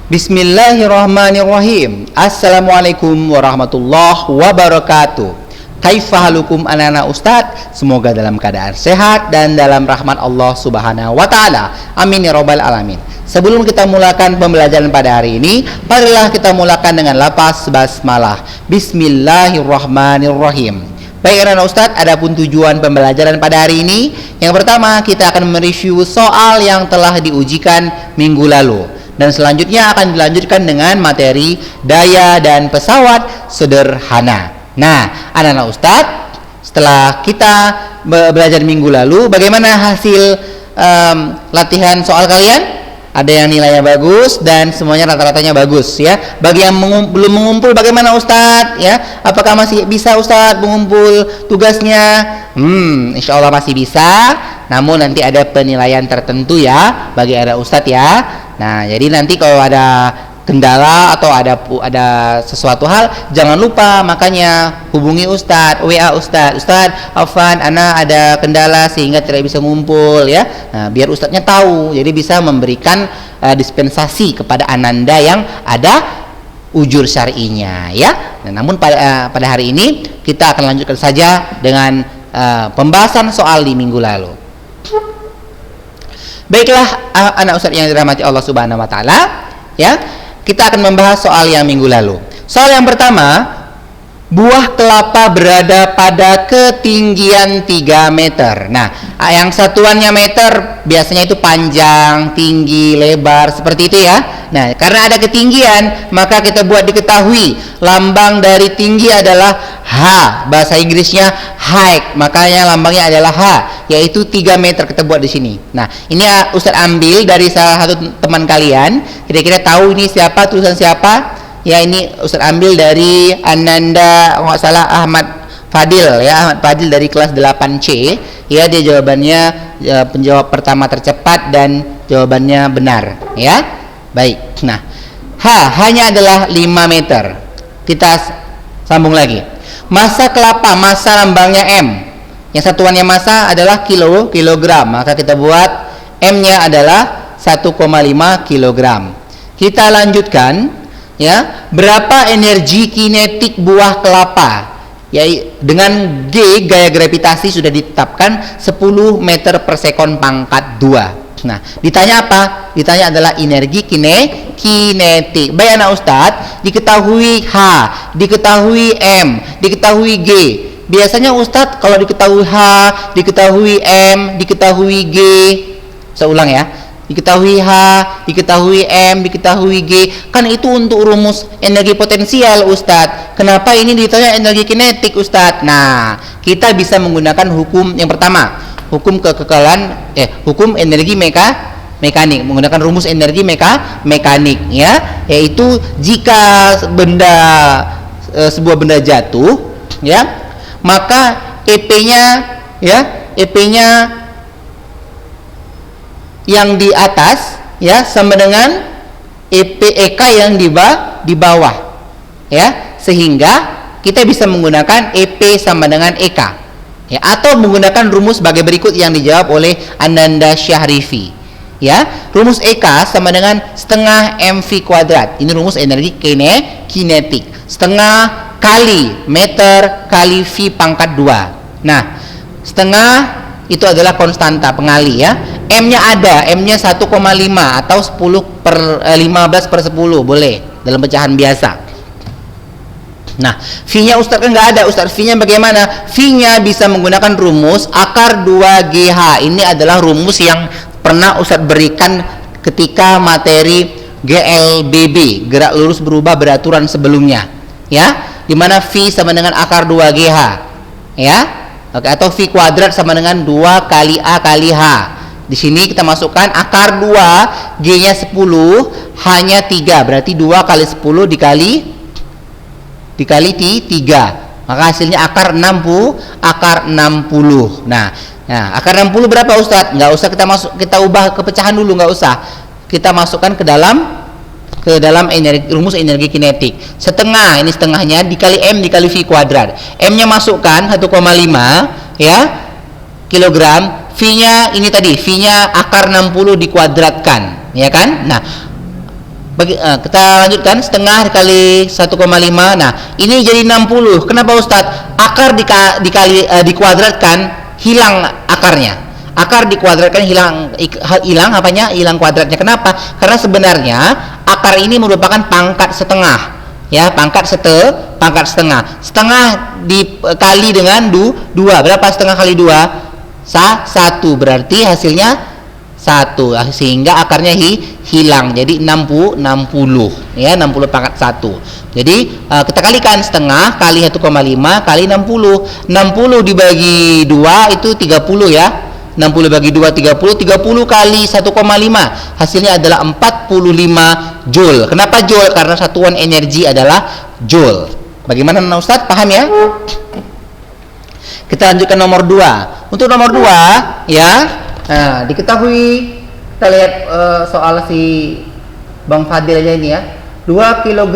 Bismillahirrahmanirrahim. Assalamualaikum warahmatullahi wabarakatuh. Kaifahalukum anak-anak Ustadz? Semoga dalam keadaan sehat dan dalam rahmat Allah Subhanahu wa Ta'ala. Amin ya Rabbal Alamin. Sebelum kita mulakan pembelajaran pada hari ini, marilah kita mulakan dengan lafaz basmalah. Bismillahirrahmanirrahim. Baik anak-anak Ustadz, adapun tujuan pembelajaran pada hari ini, yang pertama kita akan mereview soal yang telah diujikan minggu lalu. Dan selanjutnya akan dilanjutkan dengan materi daya dan pesawat sederhana. Nah, anak-anak Ustadz, setelah kita belajar minggu lalu, bagaimana hasil latihan soal kalian? Ada yang nilainya bagus dan semuanya rata-ratanya bagus ya. Bagi yang belum mengumpul, bagaimana Ustadz? Ya, apakah masih bisa Ustadz mengumpul tugasnya? Insya Allah masih bisa. Namun nanti ada penilaian tertentu ya bagi ada Ustadz ya. Nah, jadi nanti kalau ada kendala atau ada sesuatu hal, jangan lupa makanya hubungi Ustadz, WA Ustadz, Afwan, ana ada kendala sehingga tidak bisa ngumpul ya. Nah, biar Ustadznya tahu, jadi bisa memberikan dispensasi kepada Ananda yang ada ujur syar'inya ya. Nah, namun pada hari ini kita akan lanjutkan saja dengan pembahasan soal di minggu lalu. Baiklah anak Ustadz yang dirahmati Allah Subhanahu wa Ta'ala ya, kita akan membahas soal yang minggu lalu. Soal yang pertama, buah kelapa berada pada ketinggian 3 meter. Nah, yang satuannya meter biasanya itu panjang, tinggi, lebar, seperti itu ya. Nah, karena ada ketinggian, maka kita buat diketahui lambang dari tinggi adalah H, bahasa Inggrisnya height, makanya lambangnya adalah H, yaitu 3 meter kita buat di sini. Nah, ini Ustadz ambil dari salah satu teman kalian. Kira-kira tahu ini siapa, tulisan siapa? Ya, ini Ustadz ambil dari Ananda, nggak salah Ahmad Fadil ya, Ahmad Fadil dari kelas 8C. Ya, dia jawabannya penjawab pertama tercepat dan jawabannya benar ya. Baik. Nah, H hanya adalah 5 meter. Kita sambung lagi. Massa kelapa, massa lambangnya M. Yang satuannya massa adalah kilogram. Maka kita buat M-nya adalah 1,5 kilogram. Kita lanjutkan ya. Berapa energi kinetik buah kelapa? Ya, dengan G, gaya gravitasi sudah ditetapkan 10 meter per sekon pangkat 2. Nah, ditanya apa? Ditanya adalah energi kinetik. Baik anak Ustadz, diketahui H, diketahui M, diketahui G. Biasanya Ustadz kalau diketahui H, diketahui M, diketahui G. Saya ulang ya. Diketahui H, diketahui M, diketahui G. Kan itu untuk rumus energi potensial Ustadz. Kenapa ini ditanya energi kinetik Ustadz? Nah, kita bisa menggunakan hukum yang pertama, hukum hukum energi mekanik, menggunakan rumus energi mekanik ya, yaitu jika sebuah benda jatuh ya, maka EP-nya yang di atas ya sama dengan EK yang di bawah ya, sehingga kita bisa menggunakan EP sama dengan EK ya, atau menggunakan rumus sebagai berikut yang dijawab oleh Ananda Syahrifi ya. Rumus EK sama dengan setengah mv kuadrat. Ini rumus energi kinetik. Setengah kali meter kali v pangkat 2. Nah, setengah itu adalah konstanta pengali ya. M-nya ada, M-nya 1,5 atau 15 per 10 boleh dalam pecahan biasa. Nah, V-nya Ustadz kan nggak ada. Ustadz, V-nya bagaimana? V-nya bisa menggunakan rumus akar 2GH. Ini adalah rumus yang pernah Ustadz berikan ketika materi GLBB, gerak lurus berubah beraturan sebelumnya ya, dimana V sama dengan akar 2GH ya. Oke, atau V kuadrat sama dengan 2 kali A kali H. Di sini kita masukkan akar 2, G-nya 10, H-nya 3, berarti 2 kali 10 dikali 3, maka hasilnya akar 60. Nah, akar 60 berapa Ustadz? Nggak usah kita ubah ke pecahan dulu, nggak usah. Kita masukkan ke dalam rumus energi kinetik. Setengah, ini setengahnya dikali M dikali V kuadrat. M-nya masukkan 1,5 ya kilogram. V-nya ini tadi, V-nya akar 60 dikuadratkan, ya kan? Nah, Kita lanjutkan, setengah dikali 1,5. Nah, ini jadi 60. Kenapa Ustadz? Akar dikuadratkan, hilang akarnya. Akar dikuadratkan, hilang apanya? Hilang kuadratnya. Kenapa? Karena sebenarnya akar ini merupakan pangkat setengah. Ya, pangkat setengah. Setengah dikali dengan 2. Berapa setengah kali 2? 1. Berarti hasilnya 1, sehingga akarnya hilang. Jadi 60 ya, 60 pangkat 1. Jadi kita kalikan setengah kali 1,5 kali 60. 60 dibagi 2 itu 30 ya. 60 bagi 2 30 kali 1,5 hasilnya adalah 45 joule. Kenapa joule? Karena satuan energi adalah joule. Bagaimana Ustadz? Paham ya? Kita lanjutkan nomor 2. Untuk nomor 2 ya, nah, diketahui, kita lihat soal si Bang Fadil aja ini ya. 2 kg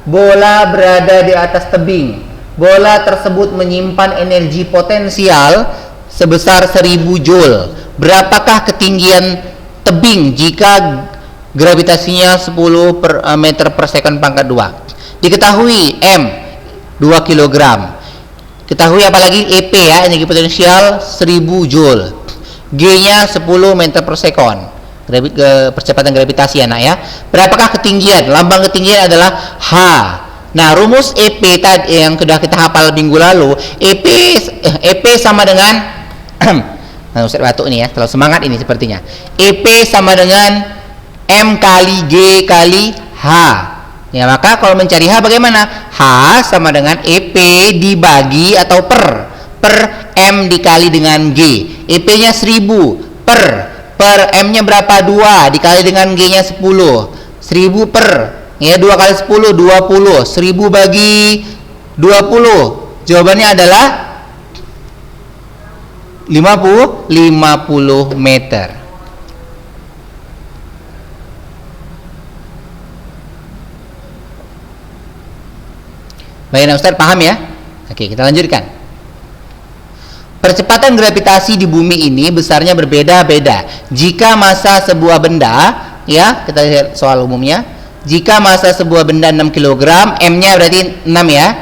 bola berada di atas tebing. Bola tersebut menyimpan energi potensial sebesar 1000 joule. Berapakah ketinggian tebing jika gravitasinya 10 meter per second pangkat 2? Diketahui M 2 kg. Ketahui apalagi EP ya, energi potensial 1000 joule. G-nya 10 meter per second. Percepatan gravitasi anak ya. Berapakah ketinggian? Lambang ketinggian adalah H. Nah, rumus EP tadi yang sudah kita hafal minggu lalu, EP sama dengan nah, Ustaz batuk nih ya, terlalu semangat ini sepertinya. EP sama dengan M kali G kali H. Ya, maka kalau mencari H bagaimana? H sama dengan EP dibagi atau per M dikali dengan G. EP-nya 1000 per M-nya berapa? 2 dikali dengan G-nya 10. 1000 per ya 2 kali 10 20. 1000 bagi 20. Jawabannya adalah 50 meter. Baik, Ustaz paham ya? Oke, kita lanjutkan. Percepatan gravitasi di bumi ini besarnya berbeda-beda. Jika massa sebuah benda, ya, kita lihat soal umumnya. Jika massa sebuah benda 6 kg, M-nya berarti 6 ya.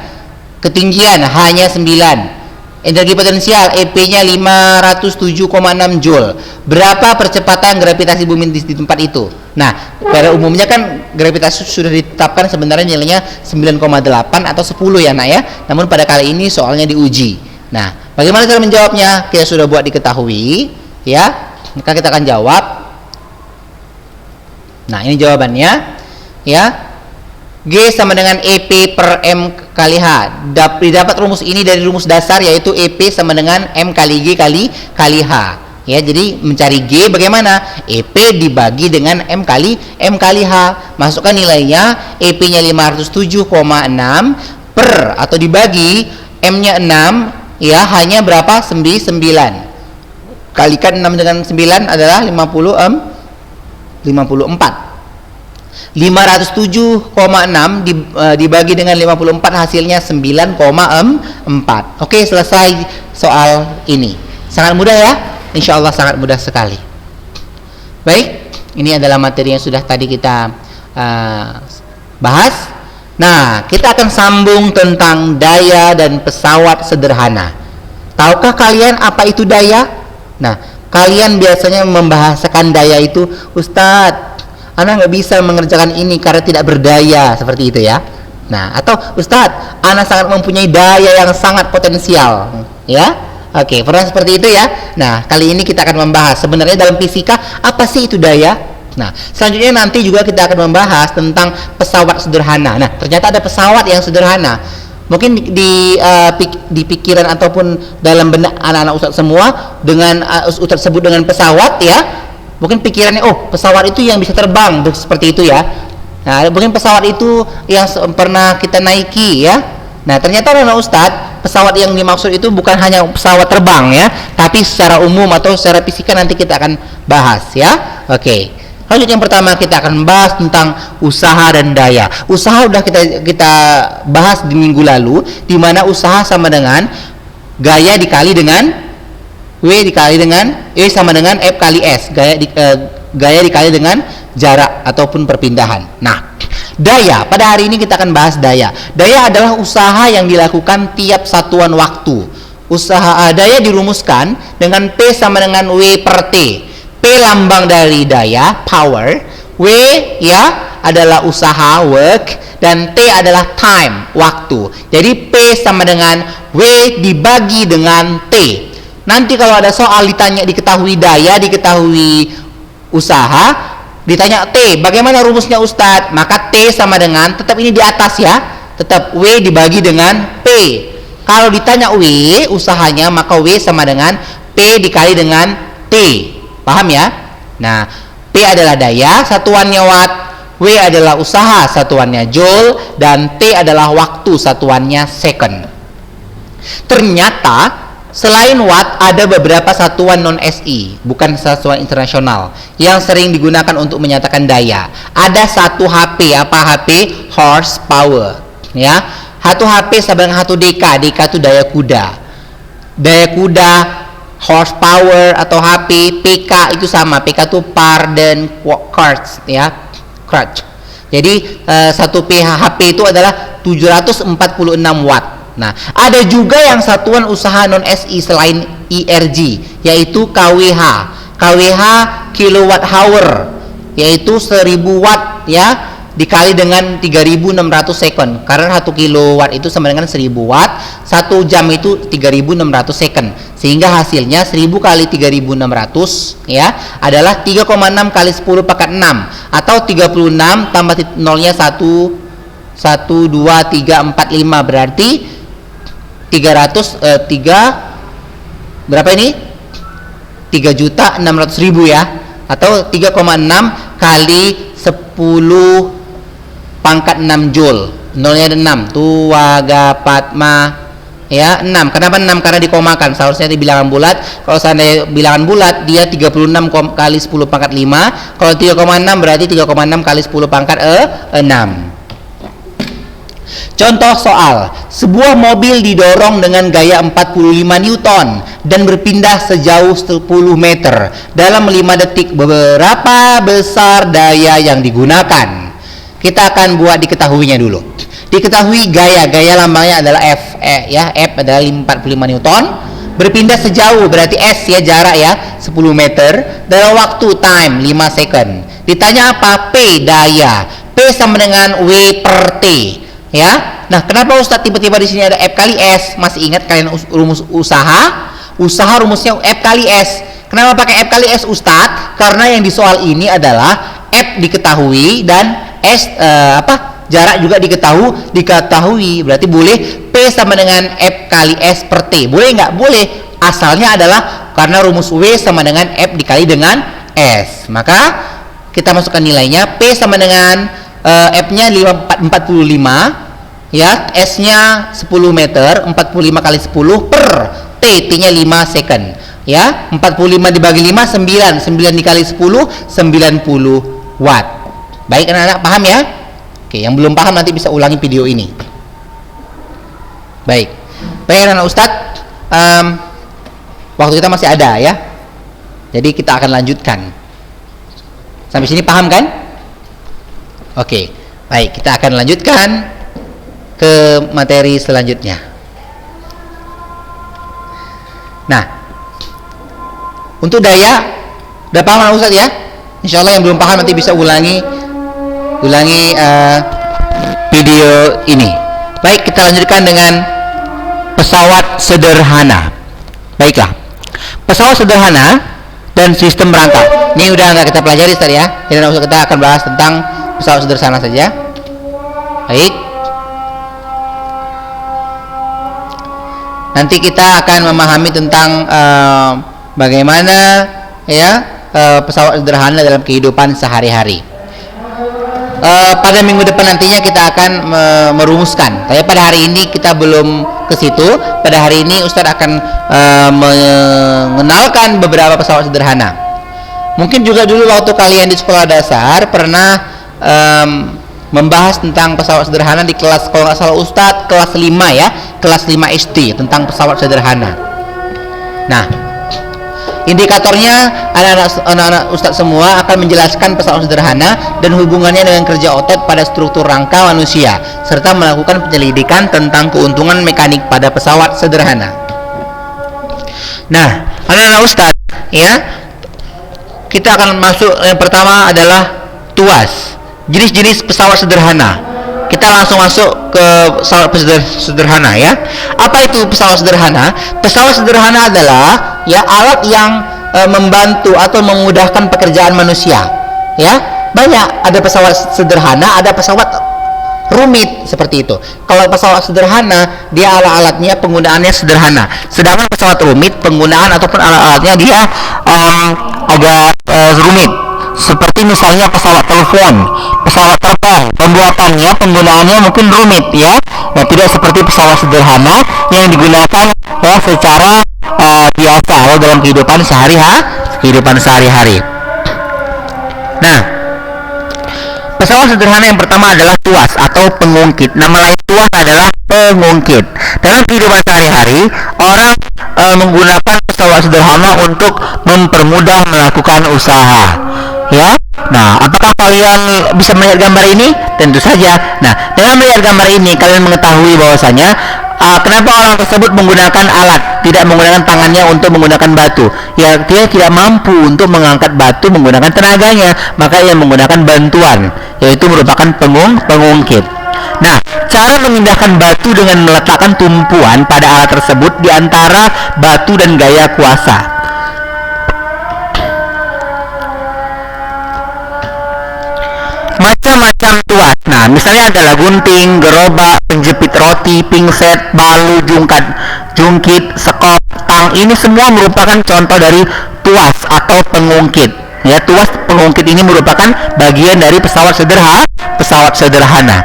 Ketinggian H-nya 9. Energi potensial EP-nya 507,6 joule. Berapa percepatan gravitasi bumi di tempat itu? Nah, pada umumnya kan gravitasi sudah ditetapkan sebenarnya nilainya 9,8 atau 10 ya, Nak ya. Namun pada kali ini soalnya diuji. Nah, bagaimana cara menjawabnya? Kita sudah buat diketahui, ya. Maka kita akan jawab. Nah, ini jawabannya, ya. G sama dengan EP per M kali H. Didapat rumus ini dari rumus dasar, yaitu EP sama dengan M kali G kali H. Ya, jadi mencari G bagaimana? EP dibagi dengan M kali H. Masukkan nilainya, EP-nya 507,6 per atau dibagi M-nya 6. Ya, hanya berapa? 9. Kalikan 6 dengan 9 adalah 54. 507,6 dibagi dengan 54 hasilnya 9,4. Oke, selesai soal ini. Sangat mudah ya? Insya Allah sangat mudah sekali. Baik, ini adalah materi yang sudah tadi kita bahas. Nah, kita akan sambung tentang daya dan pesawat sederhana. Tahukah kalian apa itu daya? Nah, kalian biasanya membahasakan daya itu, Ustadz, Ana nggak bisa mengerjakan ini karena tidak berdaya, seperti itu ya. Nah, atau Ustadz, Ana sangat mempunyai daya yang sangat potensial, ya. Oke, pernah seperti itu ya. Nah, kali ini kita akan membahas sebenarnya dalam fisika apa sih itu daya. Nah, selanjutnya nanti juga kita akan membahas tentang pesawat sederhana. Nah, ternyata ada pesawat yang sederhana. Mungkin di pikiran ataupun dalam benak anak-anak Ustadz semua dengan Ustadz sebut dengan pesawat ya. Mungkin pikirannya, oh, pesawat itu yang bisa terbang, seperti itu ya. Nah, mungkin pesawat itu yang pernah kita naiki ya. Nah, ternyata anak Ustadz, pesawat yang dimaksud itu bukan hanya pesawat terbang ya, tapi secara umum atau secara fisika nanti kita akan bahas ya. Oke. Lanjut, yang pertama kita akan membahas tentang usaha dan daya. Usaha udah kita bahas di minggu lalu, di mana usaha sama dengan gaya dikali dengan dikali dengan W sama dengan F kali S, gaya dikali dengan jarak ataupun perpindahan. Nah, daya, pada hari ini kita akan bahas daya. Daya adalah usaha yang dilakukan tiap satuan waktu. Daya dirumuskan dengan P sama dengan W per T. P lambang dari daya, power. W ya adalah usaha, work, dan T adalah time, waktu. Jadi P sama dengan W dibagi dengan T. Nanti kalau ada soal ditanya diketahui daya, diketahui usaha, ditanya T, bagaimana rumusnya Ustadz? Maka T sama dengan, tetap ini di atas ya, tetap W dibagi dengan P. Kalau ditanya W usahanya, maka W sama dengan P dikali dengan T. Paham ya? Nah, P adalah daya, satuannya watt. W adalah usaha, satuannya joule. Dan T adalah waktu, satuannya second. Ternyata selain watt ada beberapa satuan non-SI, bukan satuan internasional, yang sering digunakan untuk menyatakan daya. Ada satu HP, apa HP? Horsepower, ya. Satu HP sama dengan 1 DK. DK itu daya kuda. Daya kuda, horsepower atau HP. PK itu sama. PK itu pardon crutch, ya. Crutch. Jadi satu HP itu adalah 746 watt. Nah, ada juga yang satuan usaha non SI selain IRG, yaitu KWH. KWH kilowatt hour, yaitu 1000 watt ya, dikali dengan 3600 second. Karena 1 kilowatt itu sama dengan 1000 watt, 1 jam itu 3600 second. Sehingga hasilnya 1000 kali 3600 ya adalah 3,6 kali 10 pangkat 6 atau 36 tambah nolnya 1 2 3 4 5, berarti 3 berapa ini? 3.600.000 ya, atau 3,6 kali 10 pangkat 6 joule. Nolnya ada 6. Tuwaga Patma ya, 6. Kenapa 6? Karena dikomakan. Seharusnya di bilangan bulat. Kalau seandainya bilangan bulat dia 36 kali 10 pangkat 5. Kalau 3,6 berarti 3,6 kali 10 pangkat 6. Contoh soal, sebuah mobil didorong dengan gaya 45 Newton dan berpindah sejauh 10 meter dalam 5 detik. Berapa besar daya yang digunakan? Kita akan buat diketahuinya dulu. Diketahui gaya lambangnya adalah F, ya, F adalah 45 Newton. Berpindah sejauh berarti S ya, jarak ya, 10 meter dalam waktu time 5 second. Ditanya apa? P, daya. P sama dengan W per T. Ya, nah kenapa Ustadz tiba-tiba di sini ada F kali S? Masih ingat kalian rumus usaha? Usaha rumusnya F kali S. Kenapa pakai F kali S Ustadz? Karena yang di soal ini adalah F diketahui dan S jarak juga diketahui. Berarti boleh P sama dengan F kali S per T. Boleh nggak? Boleh. Asalnya adalah karena rumus W sama dengan F dikali dengan S. Maka kita masukkan nilainya. P sama dengan F-nya 45 ya, S-nya 10 meter, 45 kali 10 per T, T-nya 5 second ya. 45 dibagi 5 9, 9 dikali 10 90 watt. Baik anak-anak, paham ya? Oke, yang belum paham nanti bisa ulangi video ini. Baik anak-anak Ustadz, waktu kita masih ada ya, jadi kita akan lanjutkan. Sampai sini paham kan? Oke, baik, kita akan lanjutkan ke materi selanjutnya. Nah, untuk daya udah paham Ustaz ya? Insya Allah yang belum paham nanti bisa ulangi video ini. Baik, kita lanjutkan dengan pesawat sederhana. Baiklah, pesawat sederhana dan sistem rangka. Ini udah nggak kita pelajari Ustaz ya. Jadi kita akan bahas tentang pesawat sederhana saja. Baik. Nanti kita akan memahami tentang bagaimana ya pesawat sederhana dalam kehidupan sehari-hari. Pada minggu depan nantinya kita akan merumuskan. Tapi pada hari ini kita belum ke situ. Pada hari ini Ustadz akan mengenalkan beberapa pesawat sederhana. Mungkin juga dulu waktu kalian di sekolah dasar pernah membahas tentang pesawat sederhana di kelas, kalau nggak salah Ustadz kelas 5 ya, kelas 5 SD, tentang pesawat sederhana. Nah, Indikatornya anak-anak Ustadz semua akan menjelaskan pesawat sederhana dan hubungannya dengan kerja otot pada struktur rangka manusia serta melakukan penyelidikan tentang keuntungan mekanik pada pesawat sederhana. Nah, anak-anak Ustadz, ya, kita akan masuk. Yang pertama adalah tuas, jenis-jenis pesawat sederhana. Kita langsung masuk ke pesawat sederhana, ya. Apa itu pesawat sederhana? Pesawat sederhana adalah ya alat yang membantu atau memudahkan pekerjaan manusia. Ya, banyak, ada pesawat sederhana, ada pesawat rumit seperti itu. Kalau pesawat sederhana, dia alat-alatnya penggunaannya sederhana. Sedangkan pesawat rumit, penggunaan ataupun alat-alatnya dia agak rumit. Seperti misalnya pesawat telepon, pesawat terbang, pembuatannya, penggunaannya mungkin rumit, ya. Nah, tidak seperti pesawat sederhana yang digunakan ya secara biasa ya, dalam kehidupan sehari-hari. Nah, pesawat sederhana yang pertama adalah tuas atau pengungkit. Nama lain tuas adalah pengungkit. Dalam kehidupan sehari-hari, orang menggunakan pesawat sederhana untuk mempermudah melakukan usaha. Ya, nah, apakah kalian bisa melihat gambar ini? Tentu saja. Nah, dengan melihat gambar ini, kalian mengetahui bahwasanya kenapa orang tersebut menggunakan alat, tidak menggunakan tangannya untuk menggunakan batu. Ya, dia tidak mampu untuk mengangkat batu menggunakan tenaganya, maka ia menggunakan bantuan, yaitu merupakan pengungkit. Nah, cara memindahkan batu dengan meletakkan tumpuan pada alat tersebut di antara batu dan gaya kuasa. Macam-macam tuas. Nah, misalnya adalah gunting, gerobak, penjepit roti, pingset, balu, jungkit, sekop, tang. Ini semua merupakan contoh dari tuas atau pengungkit. Ya, tuas pengungkit ini merupakan bagian dari pesawat sederhana.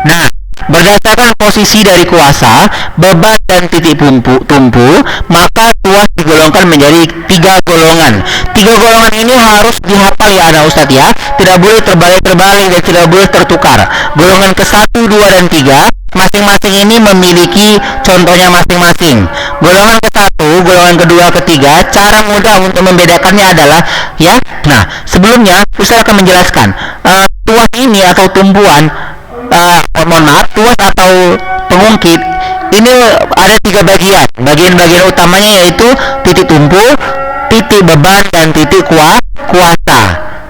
Nah, berdasarkan posisi dari kuasa, beban dan titik tumpu, maka tuas digolongkan menjadi 3 golongan. 3 golongan ini harus dihafal ya anak Ustadz, ya. Tidak boleh terbalik-terbalik dan tidak boleh tertukar. Golongan ke-1, 2, dan 3 masing-masing ini memiliki contohnya masing-masing. Golongan ke-1, golongan kedua, ketiga, cara mudah untuk membedakannya adalah ya. Nah, sebelumnya Ustadz akan menjelaskan tuas ini atau tumpuan tuas atau pengungkit ini ada 3 bagian. Bagian utamanya yaitu titik tumpu, titik beban, dan titik kuasa.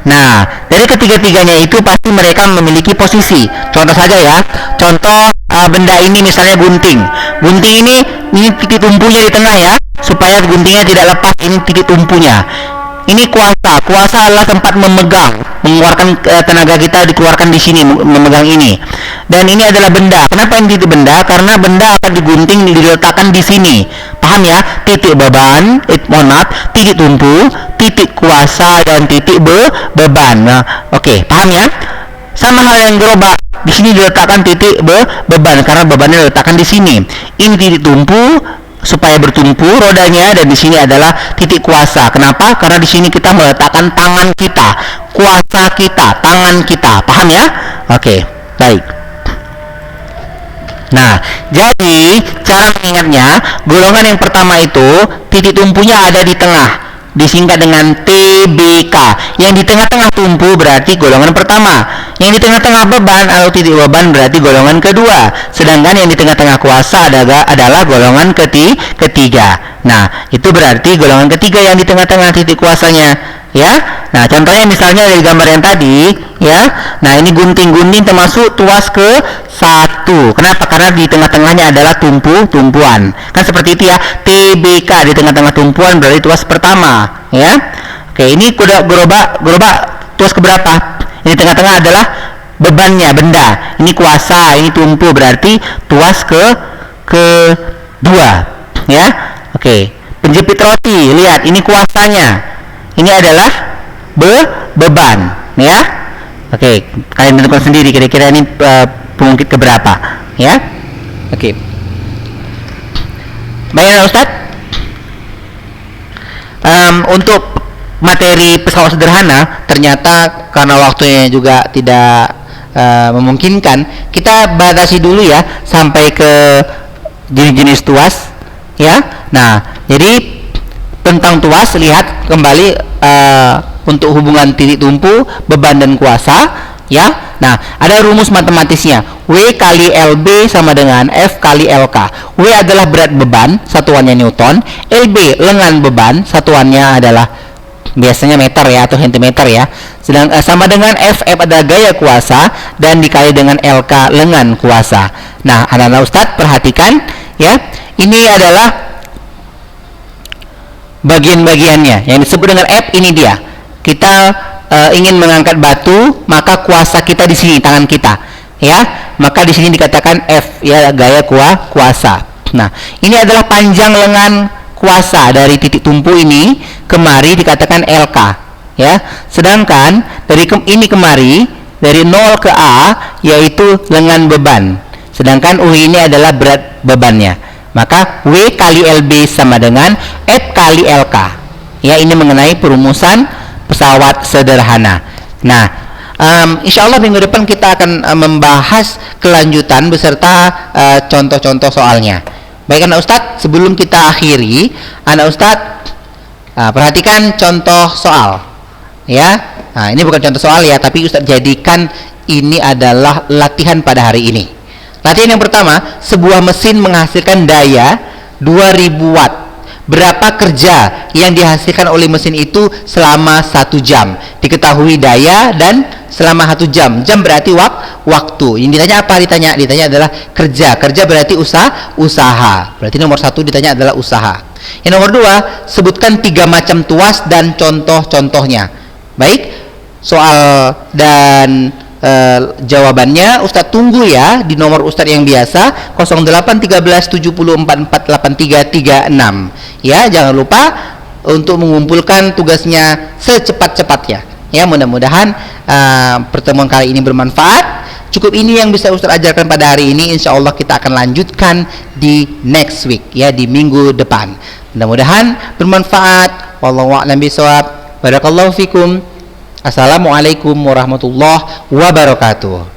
Nah, dari ketiga-tiganya itu pasti mereka memiliki posisi. Contoh saja ya, contoh benda ini misalnya gunting. Gunting ini titik tumpunya di tengah ya, supaya guntingnya tidak lepas. Ini titik tumpunya. Ini kuasa. Kuasa adalah tempat mengeluarkan tenaga kita dikeluarkan di sini, memegang ini. Dan ini adalah benda. Kenapa ini titik benda? Karena benda akan digunting, diletakkan di sini. Paham ya? Titik beban, titik tumpu, titik kuasa, dan titik beban. Nah, oke, paham ya? Sama hal yang gerobak. Di sini diletakkan titik beban karena bebannya diletakkan di sini. Ini titik tumpu supaya bertumpu rodanya, dan di sini adalah titik kuasa. Kenapa? Karena di sini kita meletakkan tangan kita, kuasa kita, tangan kita. Paham ya? Oke, baik. Nah, jadi cara mengingatnya, golongan yang pertama itu titik tumpunya ada di tengah, disingkat dengan TBK. Yang di tengah-tengah tumpu berarti golongan pertama. Yang di tengah-tengah beban atau titik beban berarti golongan kedua. Sedangkan yang di tengah-tengah kuasa adalah golongan ketiga. Nah, itu berarti golongan ketiga yang di tengah-tengah titik kuasanya, ya. Nah, contohnya misalnya dari gambar yang tadi, ya. Nah, ini gunting-gunting termasuk tuas ke-1. Kenapa? Karena di tengah-tengahnya adalah tumpuan. Kan seperti itu ya. TBK di tengah-tengah tumpuan berarti tuas pertama, ya. Oke, ini gerobak tuas keberapa? Ini tengah-tengah adalah bebannya, benda. Ini kuasa, ini tumpu, berarti tuas kedua, ya. Oke, penjepit roti, lihat ini kuasanya. Ini adalah beban, ya. Oke, kalian tentukan sendiri kira-kira ini pengungkit keberapa, ya. Oke. Baik, Ustaz. Untuk materi pesawat sederhana, ternyata karena waktunya juga tidak memungkinkan, kita batasi dulu ya sampai ke jenis-jenis tuas. ya. Nah, jadi tentang tuas lihat kembali untuk hubungan titik tumpu, beban dan kuasa, ya. Nah, ada rumus matematisnya. W kali LB sama dengan F kali LK. W adalah berat beban, satuannya Newton. LB lengan beban, satuannya adalah biasanya meter ya atau sentimeter ya. Sedang sama dengan F adalah gaya kuasa dan dikali dengan LK lengan kuasa. Nah, anak-anak Ustadz perhatikan ya. Ini adalah bagian-bagiannya yang disebut dengan F. Ini dia. Kita ingin mengangkat batu, maka kuasa kita di sini, tangan kita, ya. Maka di sini dikatakan F, ya, gaya kuasa. Nah, ini adalah panjang lengan kuasa dari titik tumpu ini kemari dikatakan LK, ya. Sedangkan dari ini kemari dari 0 ke A yaitu lengan beban. Sedangkan U ini adalah berat bebannya. Maka W kali LB sama dengan F kali LK. Ya, ini mengenai perumusan pesawat sederhana. Nah, insya Allah minggu depan kita akan membahas kelanjutan beserta contoh-contoh soalnya. Baik anak Ustadz, sebelum kita akhiri, anak Ustadz perhatikan contoh soal. Ya, nah, ini bukan contoh soal ya, tapi Ustadz jadikan ini adalah latihan pada hari ini. Latihan yang pertama, sebuah mesin menghasilkan daya 2000 watt. Berapa kerja yang dihasilkan oleh mesin itu selama 1 jam? Diketahui daya dan selama 1 jam. Jam berarti waktu. Yang ditanya apa? Ditanya adalah kerja. Kerja berarti usaha. Berarti nomor 1 ditanya adalah usaha. Yang nomor 2, sebutkan 3 macam tuas dan contoh-contohnya. Baik, soal dan jawabannya Ustadz tunggu ya di nomor Ustadz yang biasa 081370448336 ya. Jangan lupa untuk mengumpulkan tugasnya secepat-cepatnya ya. Mudah-mudahan pertemuan kali ini bermanfaat. Cukup ini yang bisa Ustadz ajarkan pada hari ini. Insya Allah kita akan lanjutkan di next week ya, di minggu depan. Mudah-mudahan bermanfaat. Wallahu a'lam bishawab. Barakallahu fikum. Assalamualaikum warahmatullahi wabarakatuh.